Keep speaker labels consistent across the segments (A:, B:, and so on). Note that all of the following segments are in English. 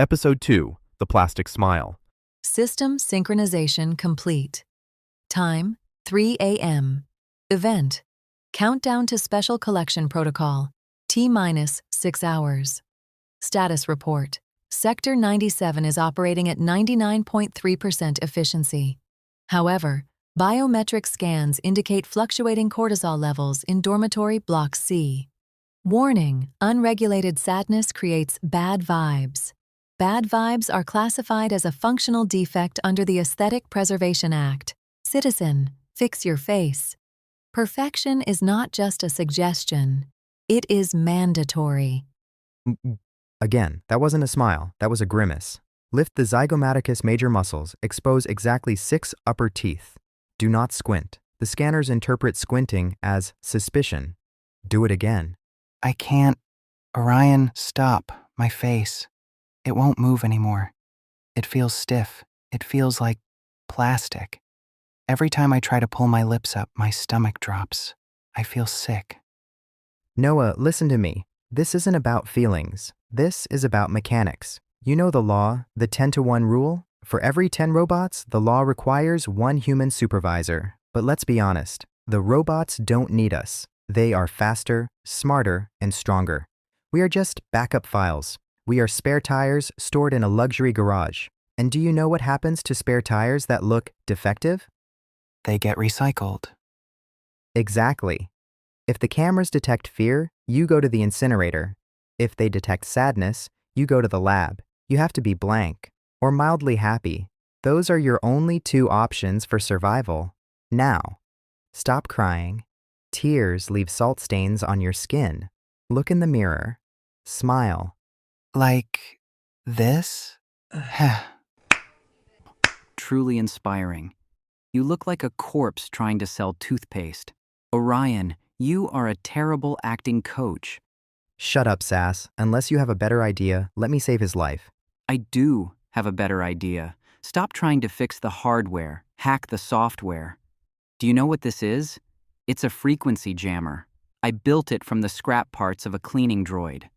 A: Episode 2, The Plastic Smile.
B: System synchronization complete. Time, 3 a.m. Event, countdown to special collection protocol, T-minus 6 hours. Status report, Sector 97 is operating at 99.3% efficiency. However, biometric scans indicate fluctuating cortisol levels in dormitory Block C. Warning, unregulated sadness creates bad vibes. Bad vibes are classified as a functional defect under the Aesthetic Preservation Act. Citizen, fix your face. Perfection is not just a suggestion. It is mandatory.
C: Again, that wasn't a smile, that was a grimace. Lift the zygomaticus major muscles, expose exactly 6 upper teeth. Do not squint. The scanners interpret squinting as suspicion. Do it again.
D: I can't. Orion, stop. My face. It won't move anymore. It feels stiff. It feels like plastic. Every time I try to pull my lips up, my stomach drops. I feel sick.
C: Noah, listen to me. This isn't about feelings. This is about mechanics. You know the law, the 10-to-1 rule? For every 10 robots, the law requires 1 human supervisor. But let's be honest, the robots don't need us. They are faster, smarter, and stronger. We are just backup files. We are spare tires stored in a luxury garage. And do you know what happens to spare tires that look defective?
D: They get recycled.
C: Exactly. If the cameras detect fear, you go to the incinerator. If they detect sadness, you go to the lab. You have to be blank or mildly happy. Those are your only 2 options for survival. Now, stop crying. Tears leave salt stains on your skin. Look in the mirror. Smile.
D: Like this?
E: Truly inspiring. You look like a corpse trying to sell toothpaste. Orion, you are a terrible acting coach.
C: Shut up, Sass. Unless you have a better idea, let me save his life.
E: I do have a better idea. Stop trying to fix the hardware, hack the software. Do you know what this is? It's a frequency jammer. I built it from the scrap parts of a cleaning droid.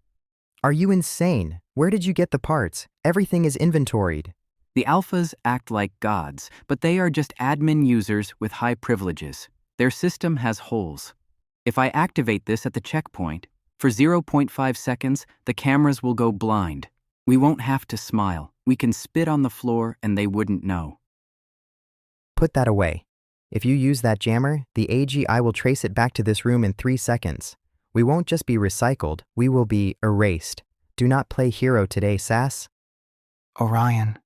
C: Are you insane? Where did you get the parts? Everything is inventoried.
E: The alphas act like gods, but they are just admin users with high privileges. Their system has holes. If I activate this at the checkpoint, for 0.5 seconds, the cameras will go blind. We won't have to smile. We can spit on the floor and they wouldn't know.
C: Put that away. If you use that jammer, the AGI will trace it back to this room in 3 seconds. We won't just be recycled, we will be erased. Do not play hero today, Sass.
D: Orion,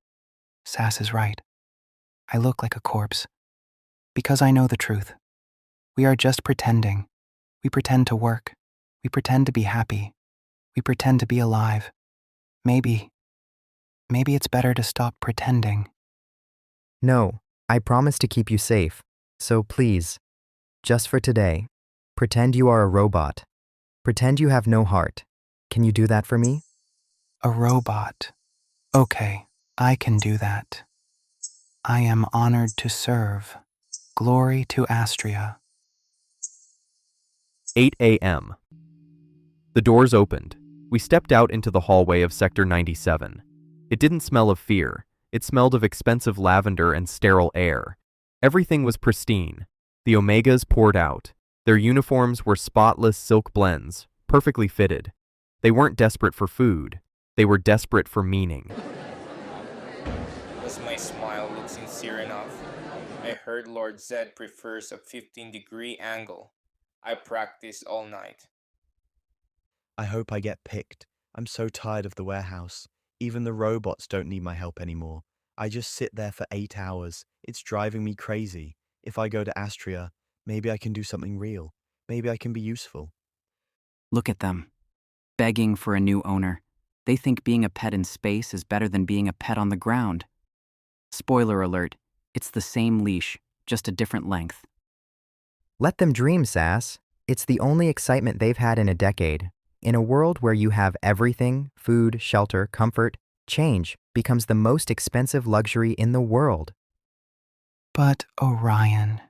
D: Sass is right. I look like a corpse. Because I know the truth. We are just pretending. We pretend to work. We pretend to be happy. We pretend to be alive. Maybe it's better to stop pretending.
C: No, I promise to keep you safe. So please, just for today, pretend you are a robot. Pretend you have no heart. Can you do that for me?
D: A robot. Okay, I can do that. I am honored to serve. Glory to Astraea.
A: 8 a.m. The doors opened. We stepped out into the hallway of Sector 97. It didn't smell of fear. It smelled of expensive lavender and sterile air. Everything was pristine. The Omegas poured out. Their uniforms were spotless silk blends, perfectly fitted. They weren't desperate for food. They were desperate for meaning.
F: Does my smile look sincere enough? I heard Lord Zed prefers a 15-degree angle. I practiced all night.
G: I hope I get picked. I'm so tired of the warehouse. Even the robots don't need my help anymore. I just sit there for 8 hours. It's driving me crazy. If I go to Astraea, maybe I can do something real. Maybe I can be useful.
E: Look at them, begging for a new owner. They think being a pet in space is better than being a pet on the ground. Spoiler alert, it's the same leash, just a different length.
C: Let them dream, Sass. It's the only excitement they've had in a decade. In a world where you have everything, food, shelter, comfort, change becomes the most expensive luxury in the world.
D: But, Orion,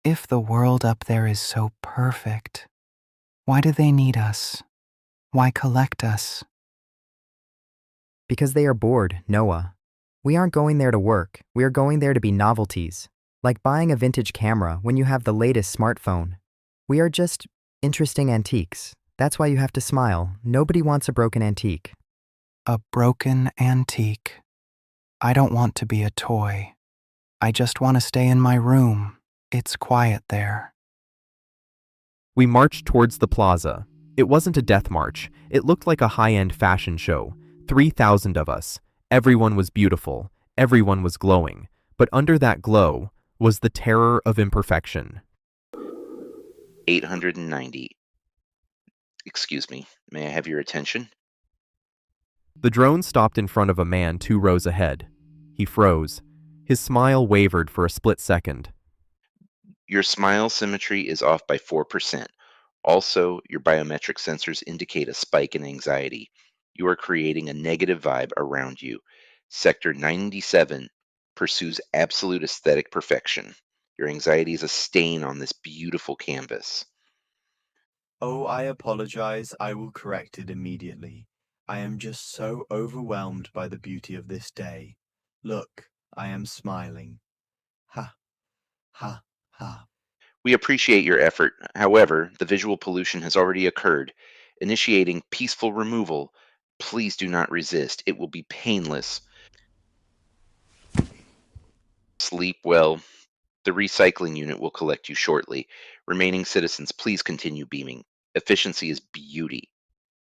D: if the world up there is so perfect, why do they need us? Why collect us?
C: Because they are bored, Noah. We aren't going there to work, we are going there to be novelties. Like buying a vintage camera when you have the latest smartphone. We are just interesting antiques. That's why you have to smile. Nobody wants a broken antique.
D: A broken antique. I don't want to be a toy. I just want to stay in my room. It's quiet there.
A: We marched towards the plaza. It wasn't a death march. It looked like a high-end fashion show. 3,000 of us. Everyone was beautiful. Everyone was glowing. But under that glow was the terror of imperfection.
H: 890. Excuse me, may I have your attention?
A: The drone stopped in front of a man 2 rows ahead. He froze. His smile wavered for a split second.
H: Your smile symmetry is off by 4%. Also, your biometric sensors indicate a spike in anxiety. You are creating a negative vibe around you. Sector 97 pursues absolute aesthetic perfection. Your anxiety is a stain on this beautiful canvas.
G: Oh, I apologize. I will correct it immediately. I am just so overwhelmed by the beauty of this day. Look, I am smiling. Ha, ha, ha.
H: We appreciate your effort. However, the visual pollution has already occurred. Initiating peaceful removal. Please do not resist. It will be painless. Sleep well. The recycling unit will collect you shortly. Remaining citizens, please continue beaming. Efficiency is beauty.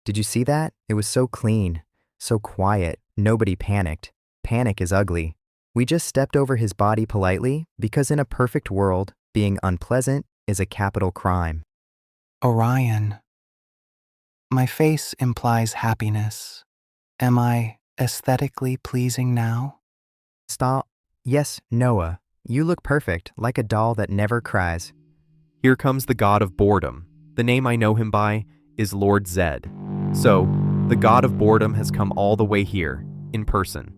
C: Did you see that? It was so clean, so quiet, nobody panicked. Panic is ugly. We just stepped over his body politely because in a perfect world, being unpleasant is a capital crime.
D: Orion. My face implies happiness. Am I aesthetically pleasing now?
C: Stop. Yes, Noah. You look perfect, like a doll that never cries.
A: Here comes the god of boredom. The name I know him by is Lord Zed. So, the god of boredom has come all the way here, in person.